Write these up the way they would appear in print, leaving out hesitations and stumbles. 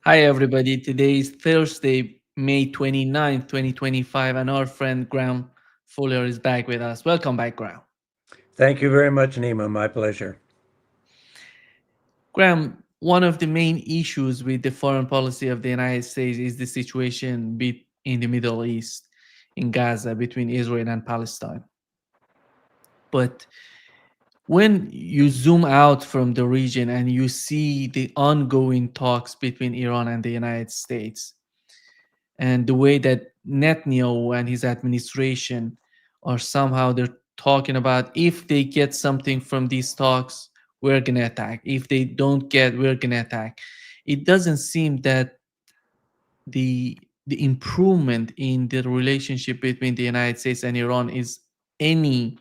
Hi, everybody. Today is Thursday, May 29th, 2025, and our friend Graham Fuller is back with us. Welcome back, Graham. Thank you very much, Nima. My pleasure. Graham, one of the main issues with the foreign policy of the United States is the situation in the Middle East, in Gaza, between Israel and Palestine. But when you zoom out from the region and you see the ongoing talks between Iran and the United States, and the way that Netanyahu and his administration are somehow they're talking about if they get something from these talks, we're gonna attack. If they don't get, we're gonna attack. It doesn't seem that the improvement in the relationship between the United States and Iran is any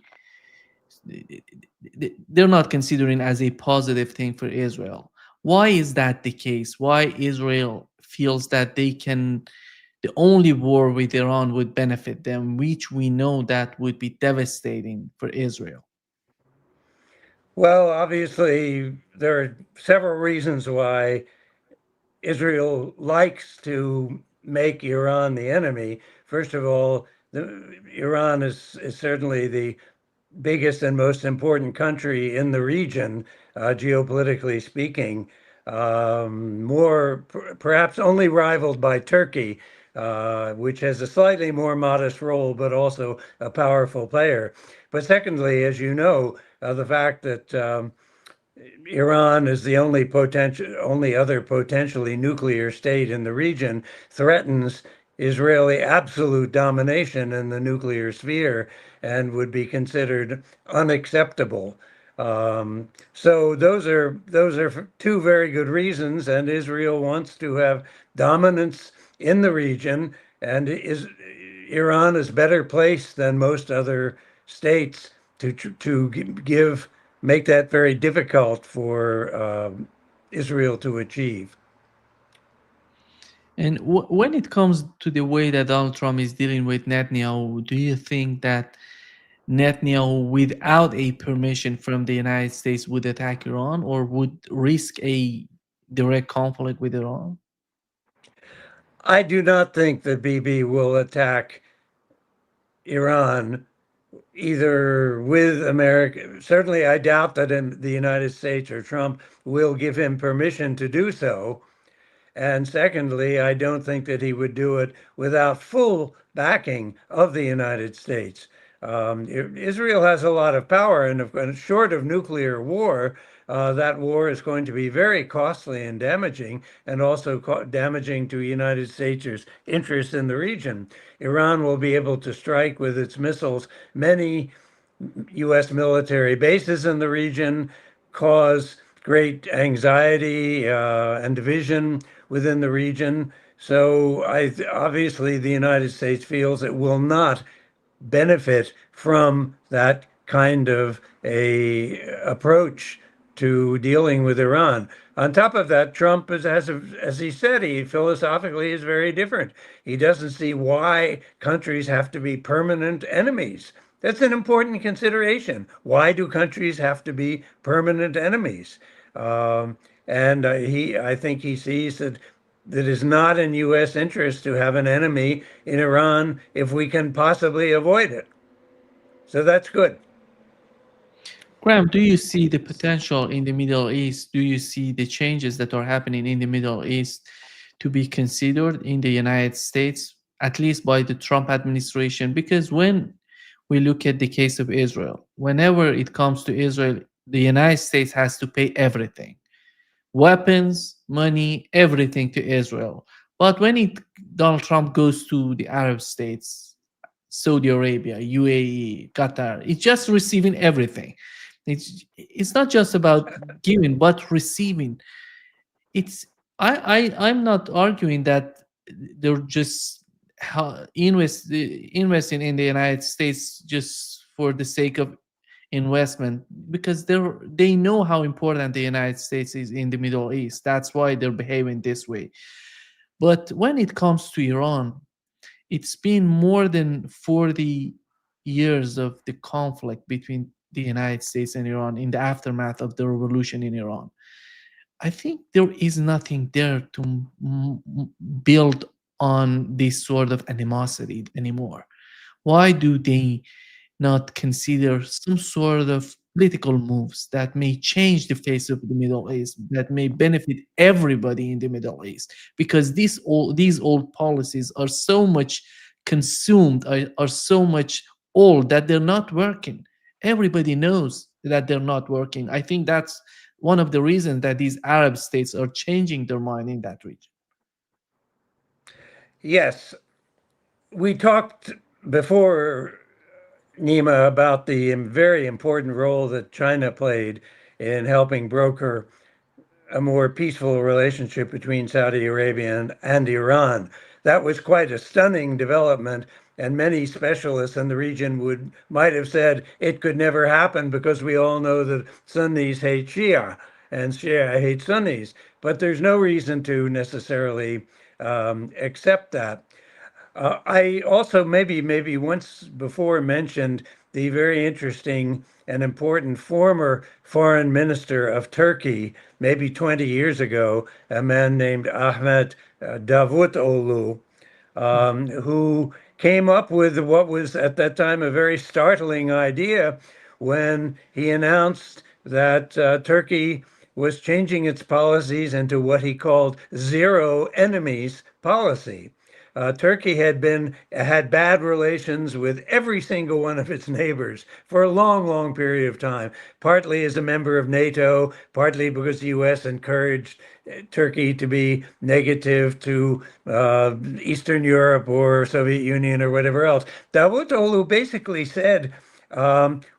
they're not considering as a positive thing for Israel. Why is that the case? Why Israel feels that they can the only war with Iran would benefit them, which we know that would be devastating for Israel. Well, obviously, there are several reasons why Israel likes to make Iran the enemy. First of all, Iran is certainly the biggest and most important country in the region, geopolitically speaking, more perhaps only rivaled by Turkey, which has a slightly more modest role, but also a powerful player. But secondly, as you know, the fact that Iran is the only other potentially nuclear state in the region threatens Israeli absolute domination in the nuclear sphere and would be considered unacceptable. So those are two very good reasons, and Israel wants to have dominance in the region, and Iran is better placed than most other states to give make that very difficult for Israel to achieve. And when it comes to the way that Donald Trump is dealing with Netanyahu, do you think that Netanyahu, without a permission from the United States, would attack Iran or would risk a direct conflict with Iran? I do not think that Bibi will attack Iran either with America. Certainly, I doubt that in the United States or Trump will give him permission to do so. And secondly, I don't think that he would do it without full backing of the United States. Israel has a lot of power, and short of nuclear war, that war is going to be very costly and damaging, and also damaging to United States' interests in the region. Iran will be able to strike with its missiles many U.S. military bases in the region, cause great anxiety and division within the region. So obviously the United States feels it will not benefit from that kind of a approach to dealing with Iran. On top of that, Trump is, as he said, he philosophically is very different. He doesn't see why countries have to be permanent enemies. That's an important consideration. Why do countries have to be permanent enemies? Um, and I think he sees that is not in U.S. interest to have an enemy in Iran if we can possibly avoid it. So that's good. Graham, do you see the potential in the Middle East? Do you see the changes that are happening in the Middle East to be considered in the United States, at least by the Trump administration? Because when we look at the case of Israel, whenever it comes to Israel, the United States has to pay everything, weapons, money, everything to Israel. But when Donald Trump goes to the Arab states, Saudi Arabia, UAE, Qatar, it's just receiving everything. It's not just about giving, but receiving. It's I'm not arguing that they're just investing in the United States just for the sake of investment, because they know how important the United States is in the Middle East. That's why they're behaving this way. But when it comes to Iran, it's been more than 40 years of the conflict between the United States and Iran in the aftermath of the revolution in Iran. I think there is nothing there to build on this sort of animosity anymore. Why do they not consider some sort of political moves that may change the face of the Middle East, that may benefit everybody in the Middle East? Because these old policies are so much consumed, are so much old that they're not working. Everybody knows that they're not working. I think that's one of the reasons that these Arab states are changing their mind in that region. Yes, we talked before, Nima, about the very important role that China played in helping broker a more peaceful relationship between Saudi Arabia and Iran. That was quite a stunning development, and many specialists in the region might have said it could never happen because we all know that Sunnis hate Shia and Shia hate Sunnis. But there's no reason to necessarily accept that. I also maybe once before mentioned the very interesting and important former foreign minister of Turkey, maybe 20 years ago, a man named Ahmet Davutoglu, who came up with what was at that time a very startling idea when he announced that Turkey was changing its policies into what he called zero enemies policy. Turkey had bad relations with every single one of its neighbors for a long, long period of time. Partly as a member of NATO, partly because the U.S. encouraged Turkey to be negative to Eastern Europe or Soviet Union or whatever else. Davutoglu basically said,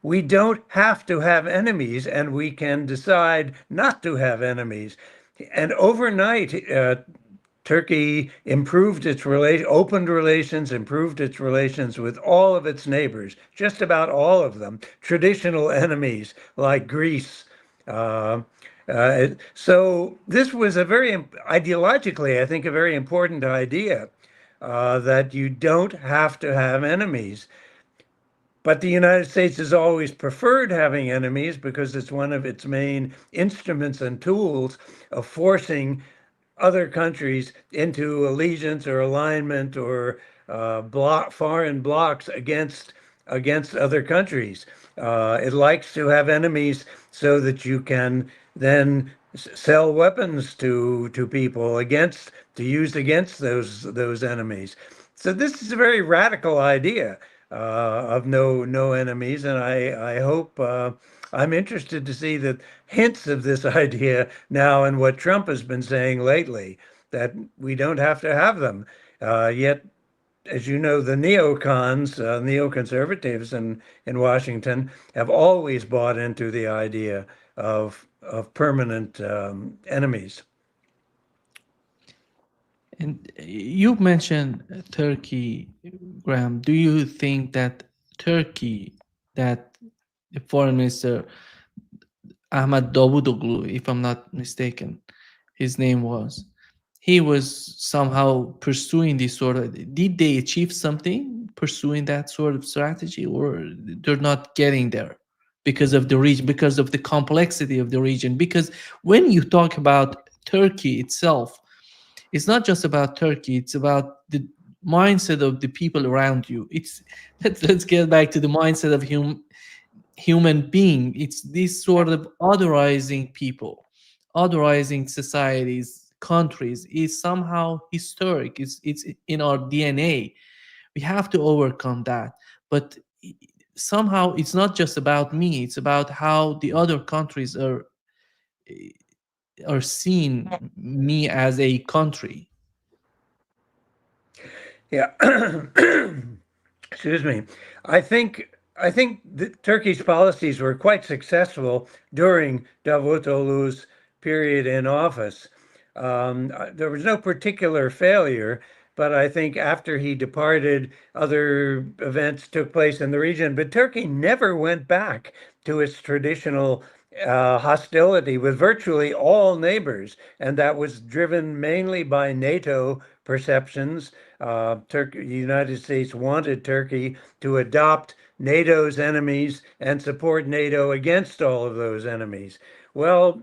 we don't have to have enemies, and we can decide not to have enemies. And overnight, Turkey opened relations, improved its relations with all of its neighbors, just about all of them, traditional enemies like Greece. Uh, so this was ideologically, I think, a very important idea that you don't have to have enemies. But the United States has always preferred having enemies because it's one of its main instruments and tools of forcing other countries into allegiance or alignment or foreign blocs against other countries. It likes to have enemies so that you can then sell weapons to people to use against those enemies. So this is a very radical idea of no enemies, and I hope I'm interested to see the hints of this idea now in what Trump has been saying lately, that we don't have to have them. Yet, as you know, the neoconservatives in Washington have always bought into the idea of permanent enemies. And you mentioned Turkey, Graham. Do you think that Turkey, that the foreign minister Ahmad Davutoglu, if I'm not mistaken, his name was, he was somehow pursuing this sort of, did they achieve something pursuing that sort of strategy, or they're not getting there because of the region, because of the complexity of the region? Because when you talk about Turkey itself, it's not just about Turkey, it's about the mindset of the people around you. It's let's get back to the mindset of human being. It's this sort of otherizing people, otherizing societies, countries is somehow historic. It's in our DNA. We have to overcome that. But somehow it's not just about me, it's about how the other countries are seeing me as a country. Yeah. Excuse me. I think I think Turkey's policies were quite successful during Davutoglu's period in office. There was no particular failure, but I think after he departed, other events took place in the region. But Turkey never went back to its traditional hostility with virtually all neighbors, and that was driven mainly by NATO perceptions. The United States wanted Turkey to adopt NATO's enemies and support NATO against all of those enemies. Well,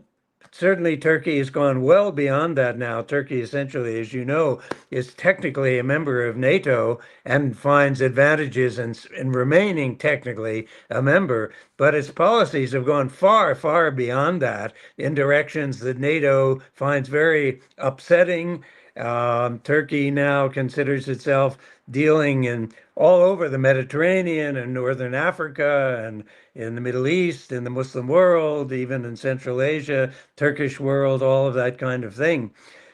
certainly Turkey has gone well beyond that now. Turkey essentially, as you know, is technically a member of NATO and finds advantages in remaining technically a member. But its policies have gone far, far beyond that in directions that NATO finds very upsetting. Turkey now considers itself dealing in all over the Mediterranean and Northern Africa and in the Middle East, in the Muslim world, even in Central Asia, Turkish world, all of that kind of thing.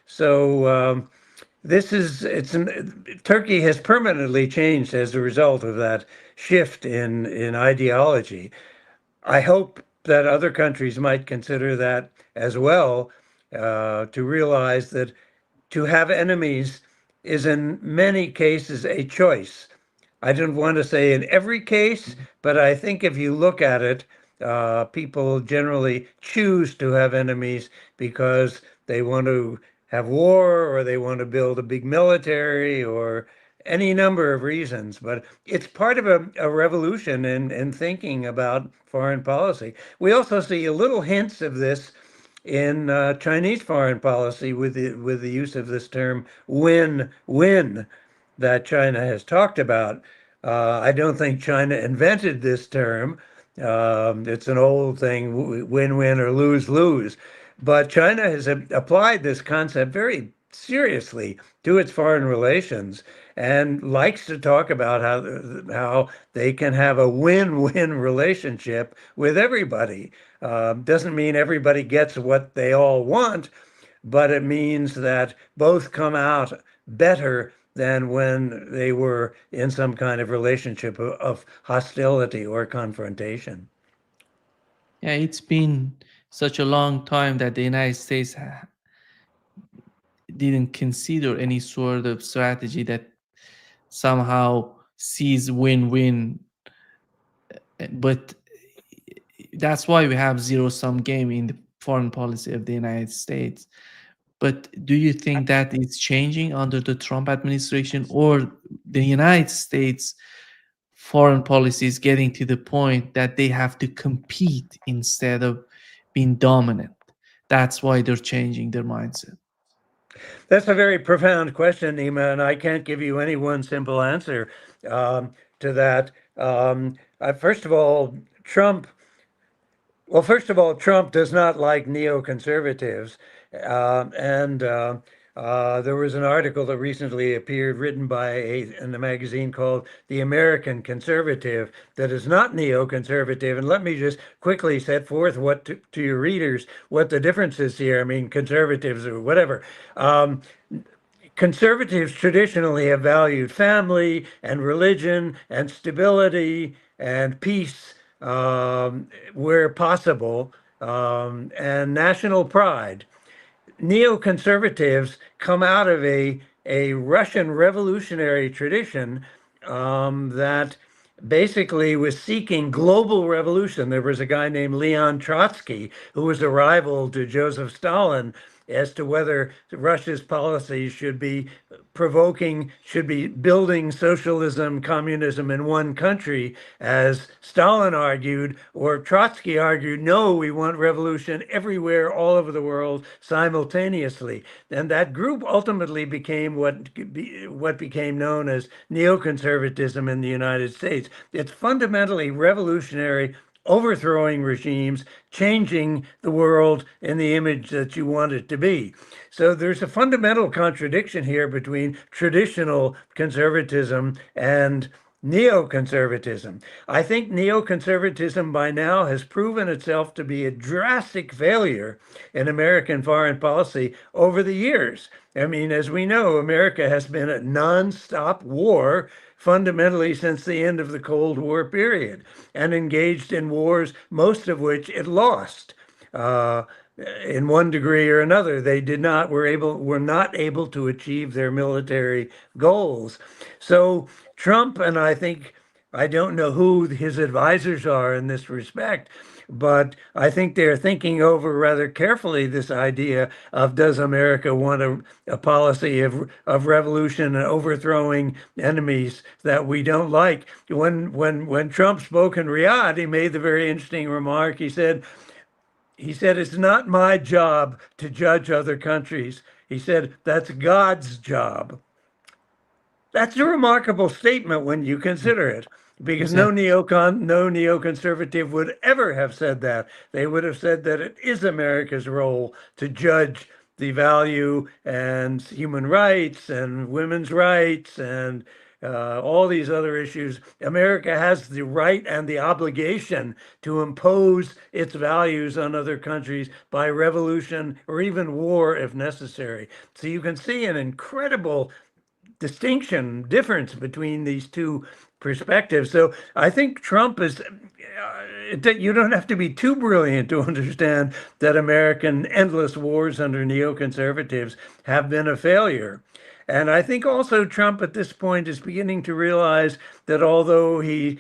So this is Turkey has permanently changed as a result of that shift in ideology. I hope that other countries might consider that as well, to realize that to have enemies is in many cases a choice. I don't want to say in every case, but I think if you look at it, people generally choose to have enemies because they want to have war or they want to build a big military or any number of reasons. But it's part of a revolution in thinking about foreign policy. We also see a little hints of this in Chinese foreign policy with the use of this term win-win that China has talked about. I don't think China invented this term. It's an old thing, win-win or lose-lose. But China has applied this concept very seriously to its foreign relations and likes to talk about how they can have a win-win relationship with everybody. Doesn't mean everybody gets what they all want, but it means that both come out better than when they were in some kind of relationship of hostility or confrontation. Yeah, it's been such a long time that the United States didn't consider any sort of strategy that somehow sees win-win. But that's why we have zero-sum game in the foreign policy of the United States. But do you think that is changing under the Trump administration, or the United States foreign policy is getting to the point that they have to compete instead of being dominant? That's why they're changing their mindset. That's a very profound question, Nima, and I can't give you any one simple answer to that. First of all, Trump does not like neoconservatives. And There was an article that recently appeared written in a magazine called The American Conservative that is not neoconservative. And let me just quickly set forth to your readers what the difference is here. I mean, conservatives or whatever. Conservatives traditionally have valued family and religion and stability and peace where possible, and national pride. Neoconservatives come out of a Russian revolutionary tradition that basically was seeking global revolution. There was a guy named Leon Trotsky who was a rival to Joseph Stalin as to whether Russia's policies should be building socialism, communism in one country, as Stalin argued, or Trotsky argued, no, we want revolution everywhere, all over the world, simultaneously. And that group ultimately became what became known as neoconservatism in the United States. It's fundamentally revolutionary, overthrowing regimes, changing the world in the image that you want it to be. So there's a fundamental contradiction here between traditional conservatism and neoconservatism. I think neoconservatism by now has proven itself to be a drastic failure in American foreign policy over the years. I mean, as we know, America has been at nonstop war fundamentally since the end of the Cold War period, and engaged in wars, most of which it lost. In one degree or another, were not able to achieve their military goals. So Trump, and I don't know who his advisors are in this respect, but I think they're thinking over rather carefully this idea of, does America want a policy of revolution and overthrowing enemies that we don't like? When Trump spoke in Riyadh, he made the very interesting remark. He said, he said, it's not my job to judge other countries. He said, that's God's job. That's a remarkable statement when you consider it, because Exactly. no neoconservative would ever have said that. They would have said that it is America's role to judge the value and human rights and women's rights and all these other issues. America has the right and the obligation to impose its values on other countries by revolution or even war if necessary. So you can see an incredible difference between these two perspectives. So I think Trump is. You don't have to be too brilliant to understand that American endless wars under neoconservatives have been a failure. And I think also Trump at this point is beginning to realize that although he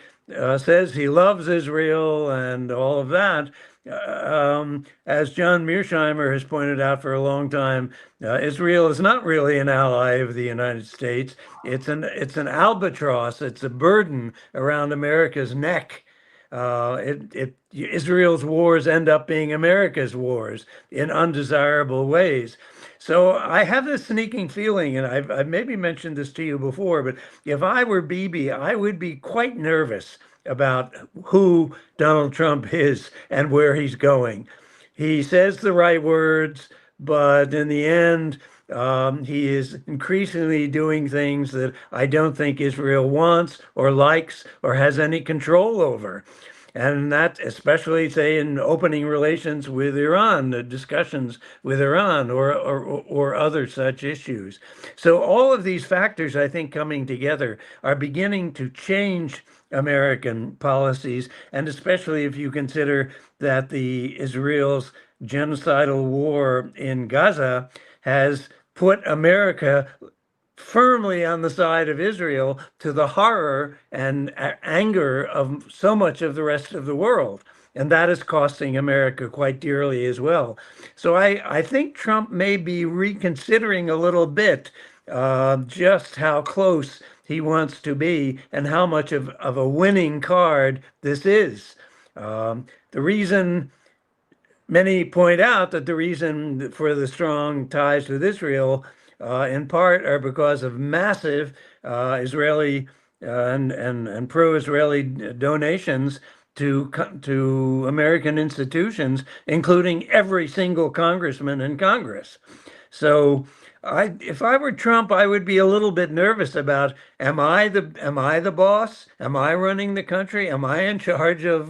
says he loves Israel and all of that, as John Mearsheimer has pointed out for a long time, Israel is not really an ally of the United States. It's an albatross. It's a burden around America's neck. Israel's wars end up being America's wars in undesirable ways. So I have this sneaking feeling, and I've maybe mentioned this to you before, but if I were Bibi, I would be quite nervous about who Donald Trump is and where he's going. He says the right words, but in the end, he is increasingly doing things that I don't think Israel wants or likes or has any control over. And that, especially, say, in opening relations with Iran, the discussions with Iran or other such issues. So, all of these factors, I think, coming together are beginning to change American policies, and especially if you consider that the Israel's genocidal war in Gaza has put America firmly on the side of Israel to the horror and anger of so much of the rest of the world. And that is costing America quite dearly as well. So I think Trump may be reconsidering a little bit just how close he wants to be and how much of a winning card this is. The reason Many point out that the reason for the strong ties with Israel, in part, are because of massive Israeli and pro-Israeli donations to American institutions, including every single congressman in Congress. So, if I were Trump, I would be a little bit nervous about: am I the boss? Am I running the country? Am I in charge of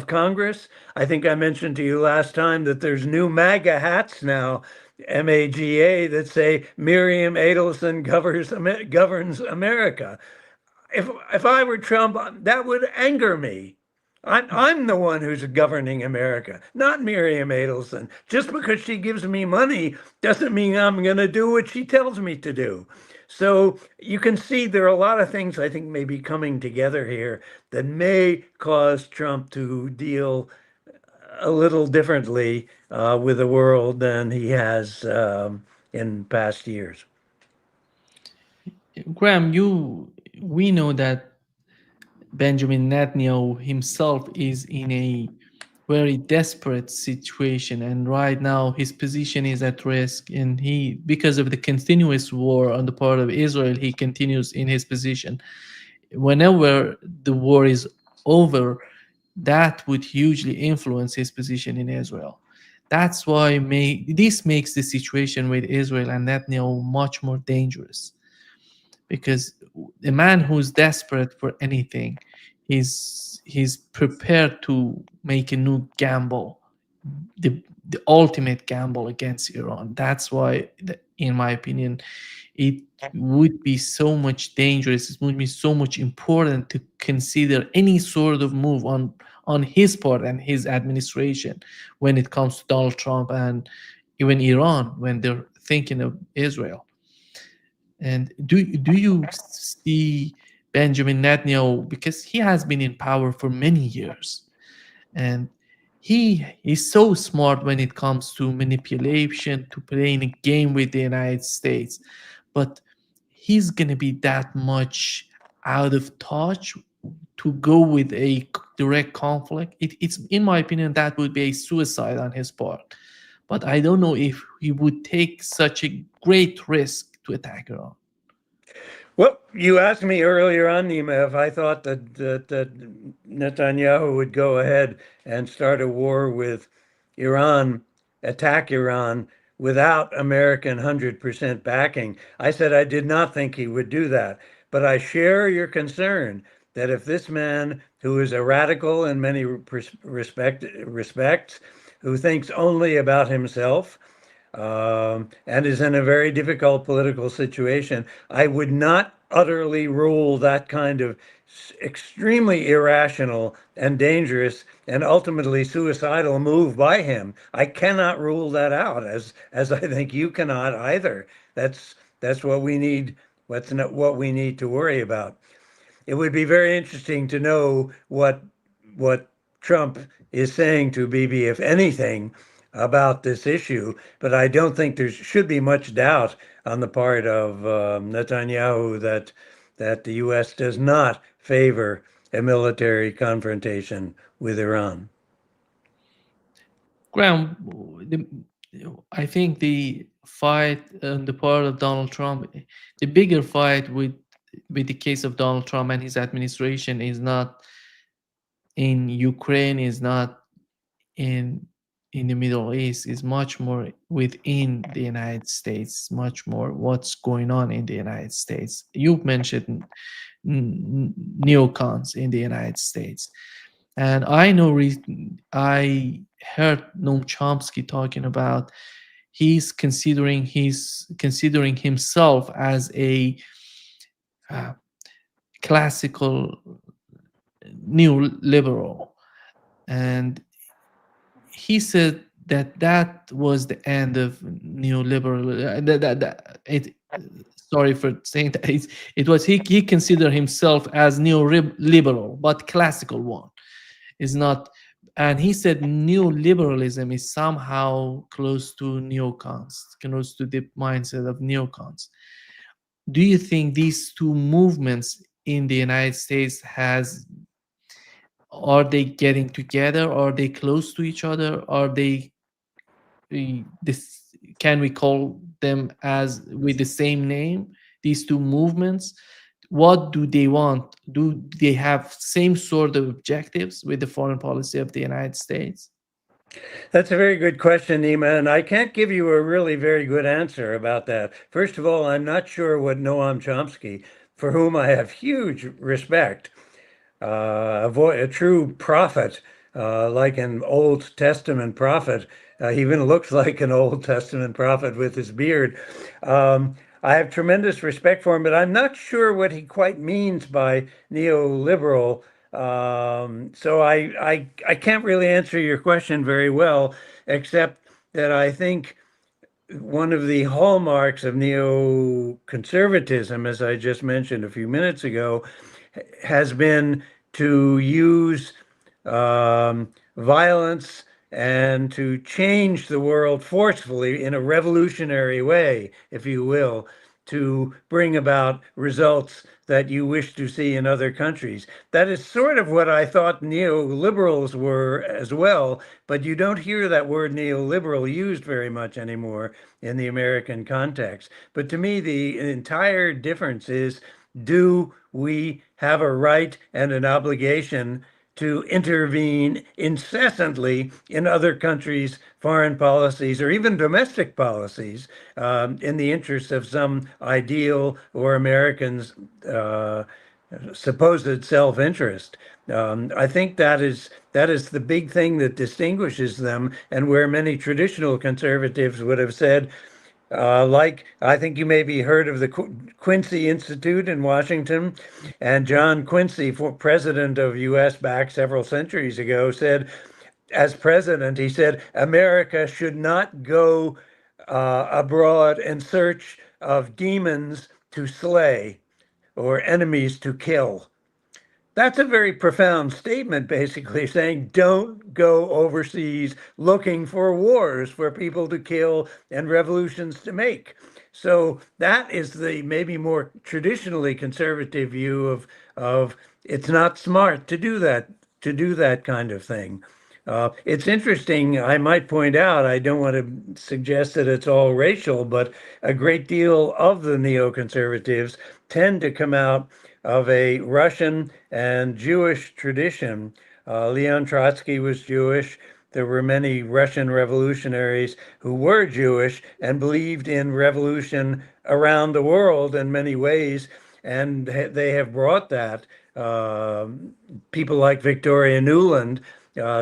Congress? I think I mentioned to you last time that there's new MAGA hats now, MAGA, that say Miriam Adelson governs America. If I were Trump, that would anger me. I'm the one who's governing America, not Miriam Adelson. Just because she gives me money doesn't mean I'm going to do what she tells me to do. So you can see there are a lot of things I think may be coming together here that may cause Trump to deal a little differently with the world than he has in past years. Graham, we know that Benjamin Netanyahu himself is in a very desperate situation, and right now his position is at risk, and he, because of the continuous war on the part of Israel, he continues in his position. Whenever the war is over, that would hugely influence his position in Israel. That's why this makes the situation with Israel and Netanyahu much more dangerous, because a man who's desperate for anything, he's prepared to make a new gamble, the ultimate gamble against Iran. That's why, in my opinion, it would be so much dangerous. It would be so much important to consider any sort of move on his part and his administration when it comes to Donald Trump and even Iran when they're thinking of Israel. And do you see Benjamin Netanyahu, because he has been in power for many years, and he is so smart when it comes to manipulation, to playing a game with the United States, but he's gonna be that much out of touch to go with a direct conflict. It's in my opinion that would be a suicide on his part. But I don't know if he would take such a great risk to attack Iran. Well, you asked me earlier on, Nima, if I thought that Netanyahu would go ahead and start a war with Iran, attack Iran without American 100% backing. I said I did not think he would do that. But I share your concern that if this man, who is a radical in many respects, who thinks only about himself, and is in a very difficult political situation, I would not utterly rule that kind of extremely irrational and dangerous and ultimately suicidal move by him. I cannot rule that out, as I think you cannot either. That's what we need. What's not what we need to worry about. It would be very interesting to know what Trump is saying to Bibi, if anything, about this issue. But I don't think there should be much doubt on the part of Netanyahu that the U.S. does not favor a military confrontation with Iran. Graham, the, I think the fight on the part of Donald Trump, the bigger fight with the case of Donald Trump and his administration is not in Ukraine, is not in the Middle East, is much more within the United States, much more what's going on in the United States. You mentioned neocons in the United States. And I know I heard Noam Chomsky talking about he's considering himself as a uh, classical neoliberal, and he said that that was the end of neoliberal. That it. Sorry for saying that. It was he considered himself as neoliberal, but classical one is not. And he said neoliberalism is somehow close to neocons, close to the mindset of neocons. Do you think these two movements in the United States are they getting together? Are they close to each other? Are they this can we call them as with the same name? These two movements, what do they want? Do they have same sort of objectives with the foreign policy of the United States? That's a very good question, Nima, and I can't give you a really very good answer about that. First of all, I'm not sure what Noam Chomsky, for whom I have huge respect, a true prophet, like an Old Testament prophet. He even looks like an Old Testament prophet with his beard. I have tremendous respect for him, but I'm not sure what he quite means by neoliberal. So I can't really answer your question very well, except that I think one of the hallmarks of neoconservatism, as I just mentioned a few minutes ago, has been to use violence and to change the world forcefully in a revolutionary way, if you will, to bring about results that you wish to see in other countries. That is sort of what I thought neoliberals were as well, but you don't hear that word neoliberal used very much anymore in the American context. But to me, the entire difference is, do we have a right and an obligation to intervene incessantly in other countries' foreign policies or even domestic policies in the interest of some ideal or Americans' supposed self-interest? I think that is the big thing that distinguishes them, and where many traditional conservatives would have said, like, I think you maybe heard of the Quincy Institute in Washington, and John Quincy, president of U.S. back several centuries ago, said, as president, he said, America should not go abroad in search of demons to slay or enemies to kill. That's a very profound statement, basically saying don't go overseas looking for wars for people to kill and revolutions to make. So that is the maybe more traditionally conservative view of it's not smart to do that kind of thing. It's interesting. I might point out, I don't want to suggest that it's all racial, but a great deal of the neoconservatives tend to come out of a Russian and Jewish tradition. Leon Trotsky was Jewish. There were many Russian revolutionaries who were Jewish and believed in revolution around the world in many ways, and they have brought that. Uh, People like Victoria Nuland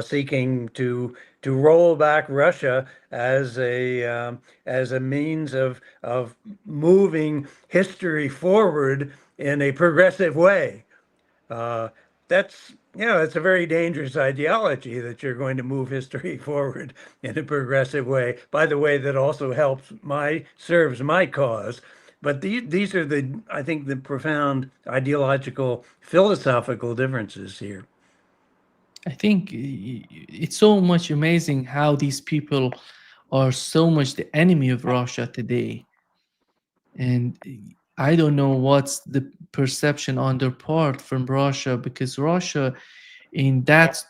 seeking to roll back Russia as a means of moving history forward in a progressive way. Uh, that's it's a very dangerous ideology that you're going to move history forward in a progressive way. By the way, that also serves my cause. But these are I think, the profound ideological, philosophical differences here. I think it's so much amazing how these people are so much the enemy of Russia today. And I don't know what's the perception on their part from Russia, because Russia in that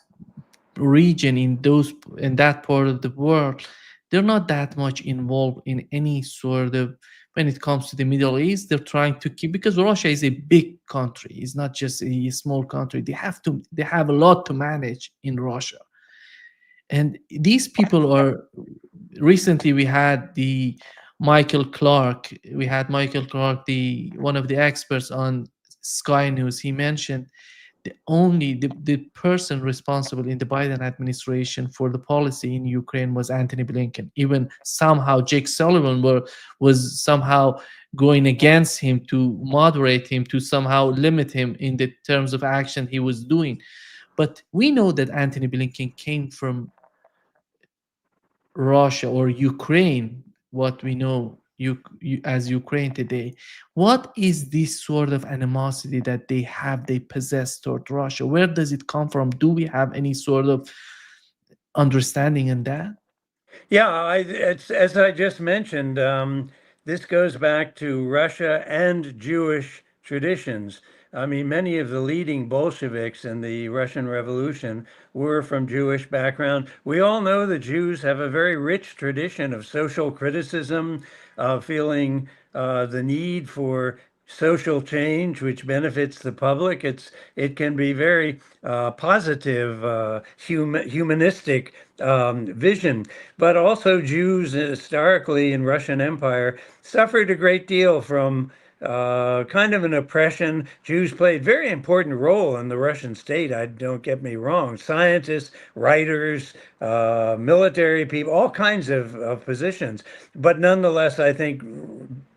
region, in that part of the world, they're not that much involved in any sort of, when it comes to the Middle East. They're trying to keep, because Russia is a big country, it's not just a small country. They have a lot to manage in Russia. And these people are, recently we had Michael Clark, the one of the experts on Sky News. He mentioned the person responsible in the Biden administration for the policy in Ukraine was Antony Blinken. Even somehow Jake Sullivan was somehow going against him to moderate him, to somehow limit him in the terms of action he was doing. But we know that Antony Blinken came from Russia or Ukraine, what we know as Ukraine today. What is this sort of animosity that they possess toward Russia? Where does it come from? Do we have any sort of understanding in that? Yeah, it's as I just mentioned. This goes back to Russia and Jewish traditions. I mean, many of the leading Bolsheviks in the Russian Revolution were from Jewish background. We all know that Jews have a very rich tradition of social criticism, feeling the need for social change, which benefits the public. It can be very positive, humanistic vision. But also, Jews historically in Russian Empire suffered a great deal from kind of an oppression. Jews played a very important role in the Russian state. I don't get me wrong. Scientists, writers, military people, all kinds of positions. But nonetheless, I think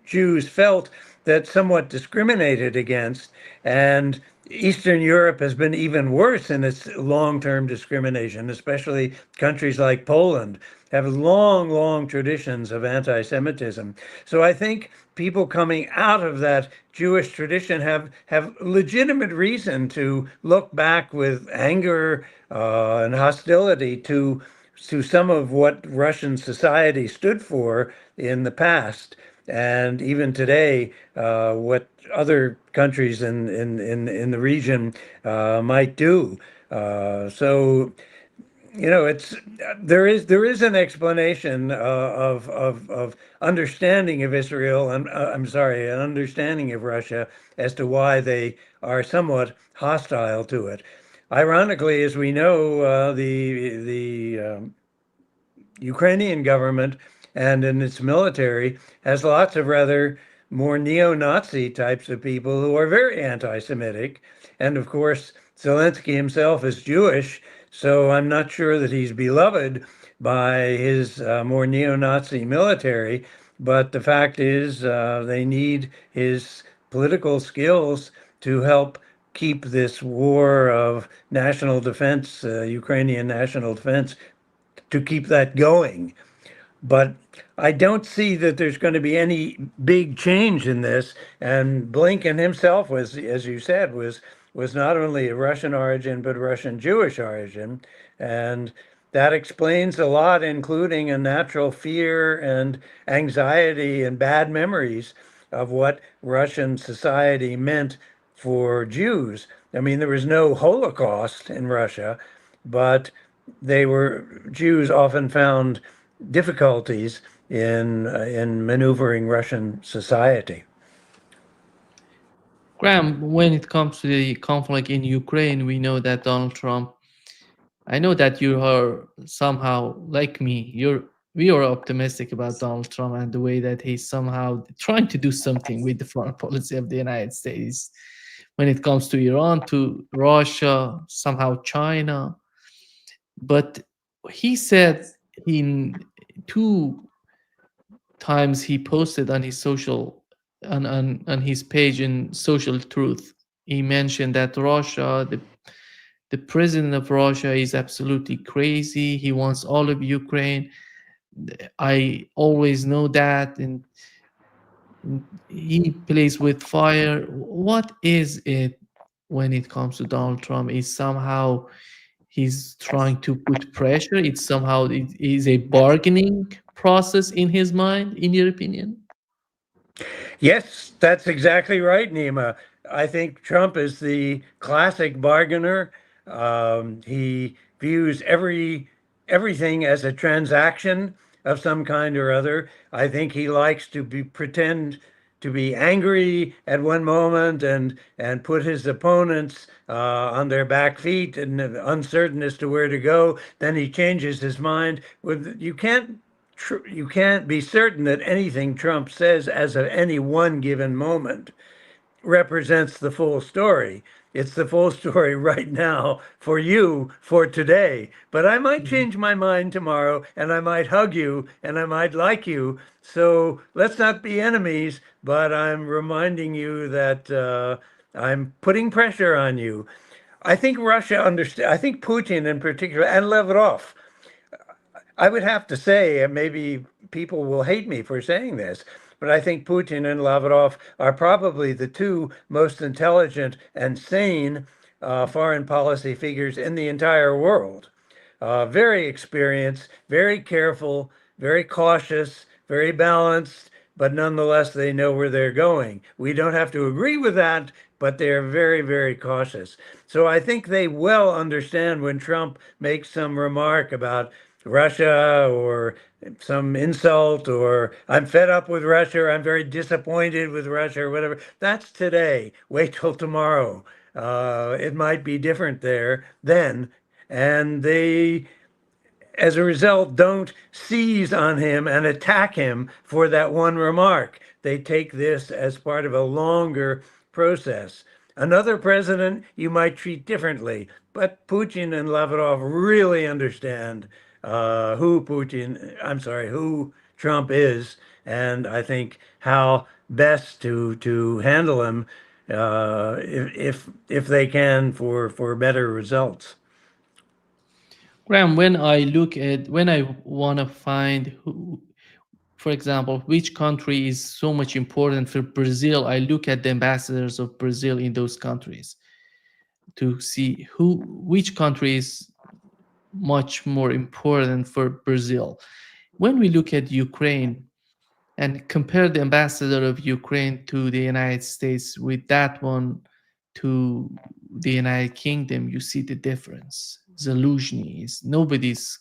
Jews felt that somewhat discriminated against, and Eastern Europe has been even worse in its long-term discrimination, especially countries like Poland have long, long traditions of anti-Semitism. So I think people coming out of that Jewish tradition have legitimate reason to look back with anger and hostility to some of what Russian society stood for in the past, and even today, what other countries in the region might do. So it's there is an explanation of understanding of Israel, and I'm sorry, an understanding of Russia as to why they are somewhat hostile to it. Ironically, as we know, the Ukrainian government and in its military has lots of rather more neo-Nazi types of people who are very anti-Semitic. And of course, Zelensky himself is Jewish, so I'm not sure that he's beloved by his more neo-Nazi military. But the fact is, they need his political skills to help keep this war of national defense, Ukrainian national defense, to keep that going. But I don't see that there's going to be any big change in this. And Blinken himself was, as you said, was not only of Russian origin, but Russian Jewish origin. And that explains a lot, including a natural fear and anxiety and bad memories of what Russian society meant for Jews. I mean, there was no Holocaust in Russia, but Jews often found difficulties in maneuvering Russian society. Graham, when it comes to the conflict in Ukraine, we know that Donald Trump, I know that you are somehow like me. We are optimistic about Donald Trump and the way that he's somehow trying to do something with the foreign policy of the United States when it comes to Iran, to Russia, somehow China. But he said in two times he posted on his on his page in Social Truth, he mentioned that Russia, the president of Russia is absolutely crazy. He wants all of Ukraine. I always know that, and he plays with fire. What is it when it comes to Donald Trump? Is somehow he's trying to put pressure? It's somehow it is a bargaining process in his mind, in your opinion? Yes, that's exactly right, Nima. I think Trump is the classic bargainer. He views everything as a transaction of some kind or other. I think he likes to pretend to be angry at one moment and put his opponents on their back feet and uncertain as to where to go. Then he changes his mind. You can't be certain that anything Trump says as of any one given moment represents the full story. It's the full story right now for you for today. But I might Mhm. change my mind tomorrow and I might hug you and I might like you. So let's not be enemies, but I'm reminding you that I'm putting pressure on you. I think Russia understand. I think Putin in particular and Lavrov. I would have to say, and maybe people will hate me for saying this, but I think Putin and Lavrov are probably the two most intelligent and sane foreign policy figures in the entire world. Very experienced, very careful, very cautious, very balanced, but nonetheless, they know where they're going. We don't have to agree with that, but they're very, very cautious. So I think they well understand when Trump makes some remark about Russia or some insult or I'm fed up with Russia, or I'm very disappointed with Russia or whatever. That's today. Wait till tomorrow. It might be different there then. And they, as a result, don't seize on him and attack him for that one remark. They take this as part of a longer process. Another president you might treat differently, but Putin and Lavrov really understand who Trump is, and I think how best to handle him if they can for better results. Graham, when I want to find who, for example, which country is so much important for Brazil, I look at the ambassadors of Brazil in those countries to see which country is much more important for Brazil. When we look at Ukraine and compare the ambassador of Ukraine to the United States with that one to the United Kingdom, you see the difference. Zelensky is nobody's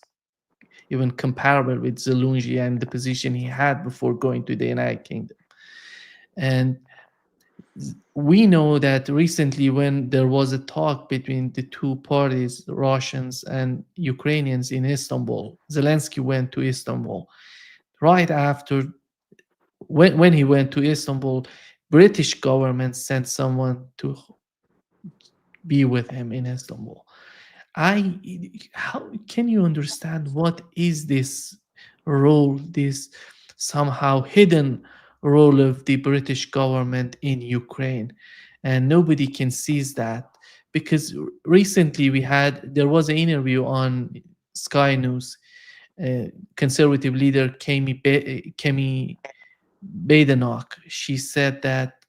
even comparable with Zelensky and the position he had before going to the United Kingdom. And we know that recently, when there was a talk between the two parties, Russians and Ukrainians in Istanbul, Zelensky went to Istanbul. Right after, when he went to Istanbul, British government sent someone to be with him in Istanbul. I How can you understand what is this role, this somehow hidden role of the British government in Ukraine, and nobody can seize that because recently there was an interview on Sky News. Conservative leader Kemi Badenoch. She said that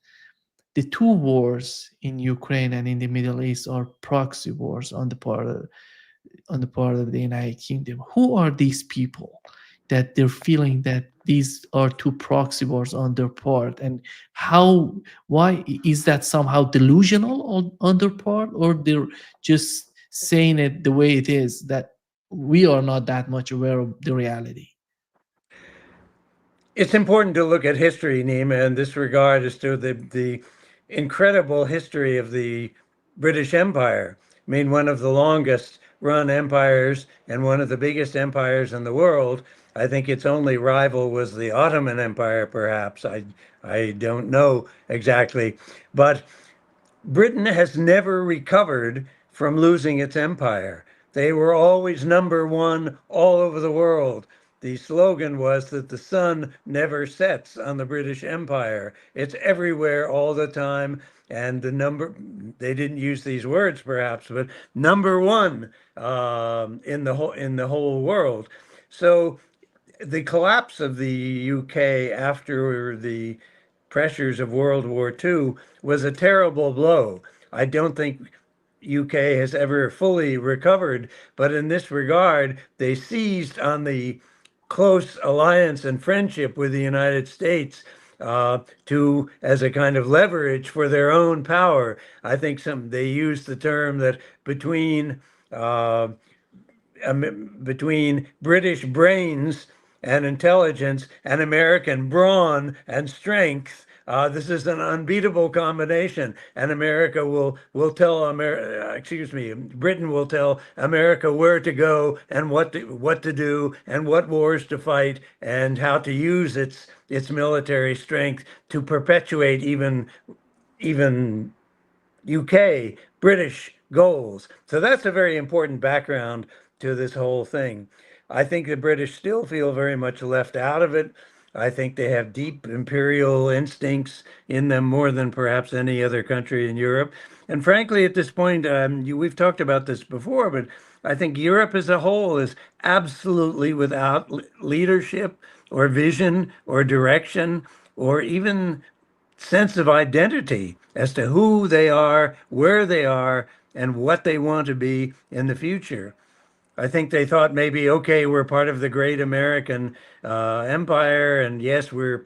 the two wars in Ukraine and in the Middle East are proxy wars on the part of the United Kingdom. Who are these people that they're feeling that these are two proxy wars on their part, and how, why is that somehow delusional on their part, or they're just saying it the way it is, that we are not that much aware of the reality? It's important to look at history, Nima, in this regard as to the incredible history of the British Empire. I mean, one of the longest run empires and one of the biggest empires in the world. I think its only rival was the Ottoman Empire, perhaps. I don't know exactly. But Britain has never recovered from losing its empire. They were always number one all over the world. The slogan was that the sun never sets on the British Empire. It's everywhere all the time. And they didn't use these words perhaps, but number one in the whole world. So the collapse of the UK after the pressures of World War II was a terrible blow. I don't think UK has ever fully recovered, but in this regard, they seized on the close alliance and friendship with the United States to as a kind of leverage for their own power. I think they used the term that uh, between British brains and intelligence and American brawn and strength. This is an unbeatable combination, and Britain will tell America where to go and what to do and what wars to fight and how to use its military strength to perpetuate even UK, British goals. So that's a very important background to this whole thing. I think the British still feel very much left out of it. I think they have deep imperial instincts in them more than perhaps any other country in Europe. And frankly, at this point, we've talked about this before, but I think Europe as a whole is absolutely without leadership or vision or direction or even sense of identity as to who they are, where they are, and what they want to be in the future. I think they thought maybe, okay, we're part of the great American empire, and yes, we're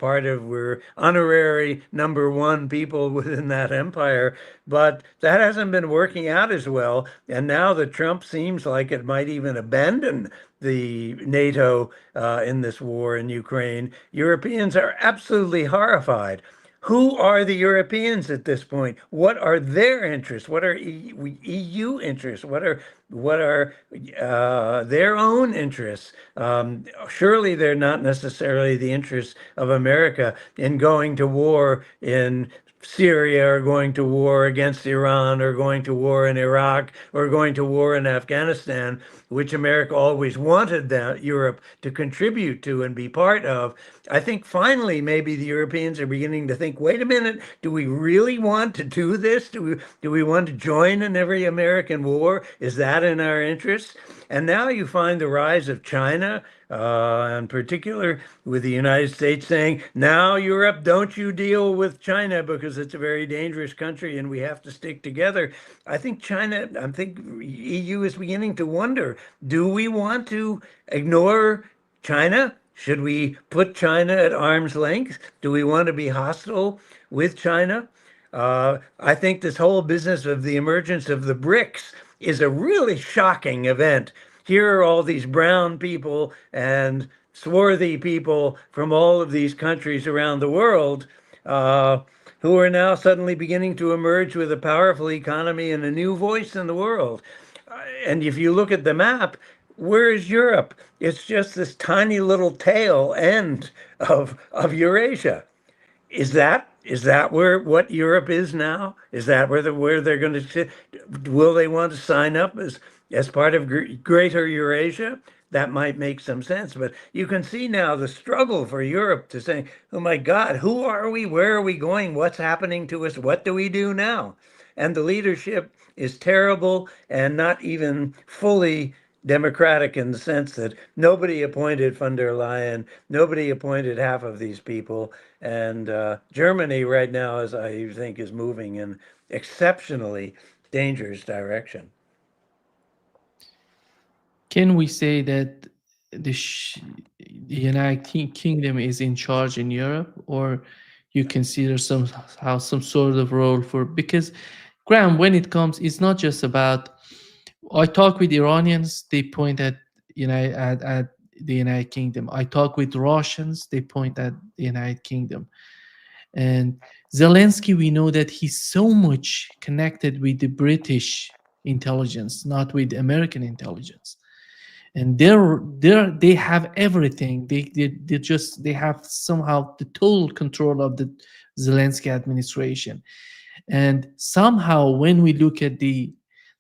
honorary number one people within that empire, but that hasn't been working out as well. And now that Trump seems like it might even abandon the NATO in this war in Ukraine, Europeans are absolutely horrified. Who are the Europeans at this point? What are their interests? What are EU interests? What are their own interests? Surely they're not necessarily the interests of America in going to war in Syria or going to war against Iran or going to war in Iraq or going to war in Afghanistan, which America always wanted Europe to contribute to and be part of. I think finally maybe the Europeans are beginning to think, wait a minute, do we really want to do this? Do we want to join in every American war? Is that in our interests? And now you find the rise of China, in particular with the United States saying, now Europe, don't you deal with China because it's a very dangerous country and we have to stick together. I think EU is beginning to wonder, do we want to ignore China? Should we put China at arm's length? Do we want to be hostile with China? I think this whole business of the emergence of the BRICS is a really shocking event. Here are all these brown people and swarthy people from all of these countries around the world who are now suddenly beginning to emerge with a powerful economy and a new voice in the world. And if you look at the map, where is Europe? It's just this tiny little tail end of Eurasia. Is that what Europe is now? Is that where they're going to sit? Will they want to sign up as part of Greater Eurasia? That might make some sense, but you can see now the struggle for Europe to say, "Oh my God, who are we? Where are we going? What's happening to us? What do we do now?" And the leadership is terrible and not even fully democratic in the sense that nobody appointed von der Leyen, nobody appointed half of these people, and Germany right now, as I think, is moving in exceptionally dangerous direction. Can we say that the, sh- the Kingdom is in charge in Europe, or you consider somehow some sort of role for? Because, Graham, when it comes, it's not just about. I talk with Iranians; they point at at the United Kingdom. I talk with Russians; they point at the United Kingdom. And Zelensky, we know that he's so much connected with the British intelligence, not with American intelligence. And they have everything. They have somehow the total control of the Zelensky administration. And somehow, when we look at the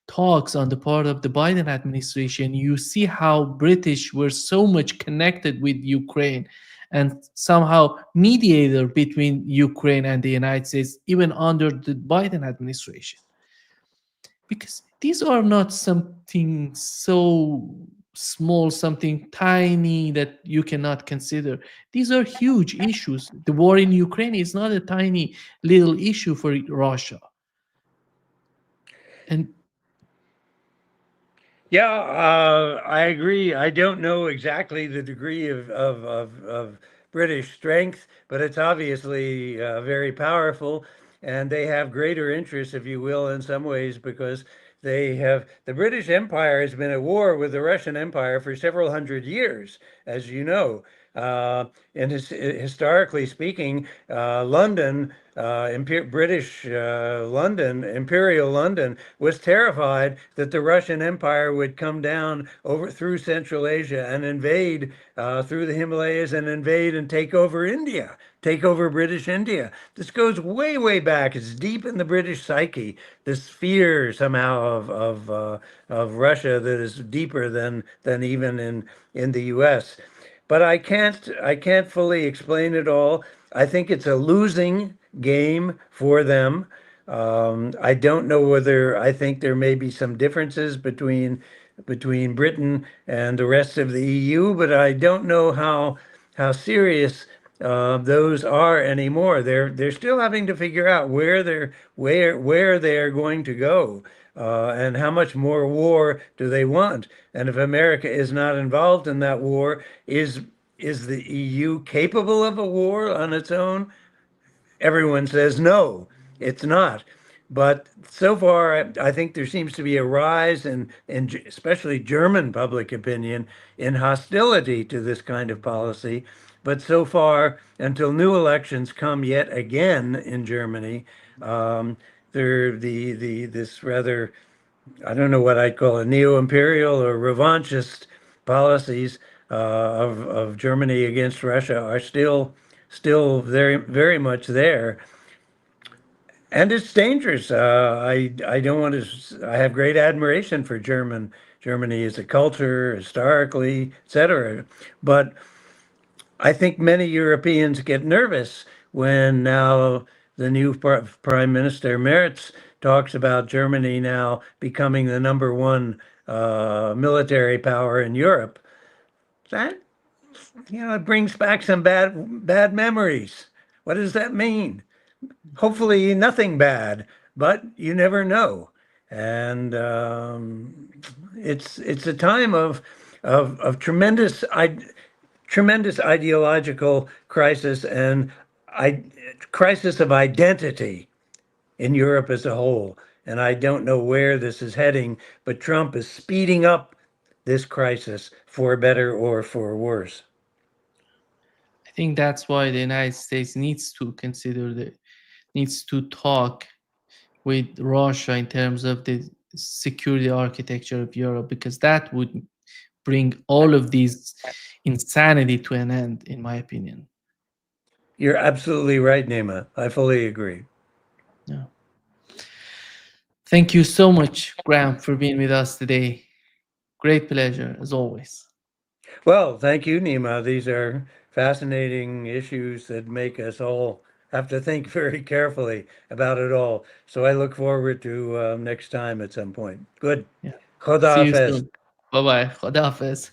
talks on the part of the Biden administration, you see how British were so much connected with Ukraine and somehow mediator between Ukraine and the United States, even under the Biden administration. Because these are not something so small, something tiny that you cannot consider. These are huge issues. The war in Ukraine is not a tiny little issue for Russia. And Yeah, I agree. I don't know exactly the degree of British strength, but it's obviously very powerful, and they have greater interests, if you will, in some ways, because the British Empire has been at war with the Russian Empire for several hundred years, as you know. And historically speaking, London, British London, Imperial London, was terrified that the Russian Empire would come down over through Central Asia and invade through the Himalayas and invade and take over India, take over British India. This goes way, way back. It's deep in the British psyche. This fear somehow of Russia that is deeper than even in the U.S. But I can't fully explain it all. I think it's a losing game for them. I don't know whether I think there may be some differences between Britain and the rest of the EU, but I don't know how serious those are anymore. They're still having to figure out where they are going to go, and how much more war do they want. And if America is not involved in that war, is the EU capable of a war on its own? Everyone says no, it's not. But so far, I think there seems to be a rise in especially German public opinion in hostility to this kind of policy. But so far, until new elections come yet again in Germany, there the this rather, I don't know what I'd call a neo-imperial or revanchist policies of Germany against Russia are still very very much there, and it's dangerous. I don't want to. I have great admiration for Germany as a culture, historically, etc. But I think many Europeans get nervous when now the new Prime Minister Merz talks about Germany now becoming the number one military power in Europe. That, it brings back some bad memories. What does that mean? Hopefully nothing bad, but you never know. And it's a time of tremendous ideological crisis and I, crisis of identity in Europe as a whole. And I don't know where this is heading, but Trump is speeding up this crisis for better or for worse. I think that's why the United States needs to talk with Russia in terms of the security architecture of Europe, because that would bring all of these insanity to an end, in my opinion. You're absolutely right, Nima. I fully agree. Yeah. Thank you so much, Graham, for being with us today. Great pleasure, as always. Well, thank you, Nima. These are fascinating issues that make us all have to think very carefully about it all. So I look forward to next time at some point. Good. Yeah. Khoda See you Hafiz. soon. Bye bye. خداحافظ.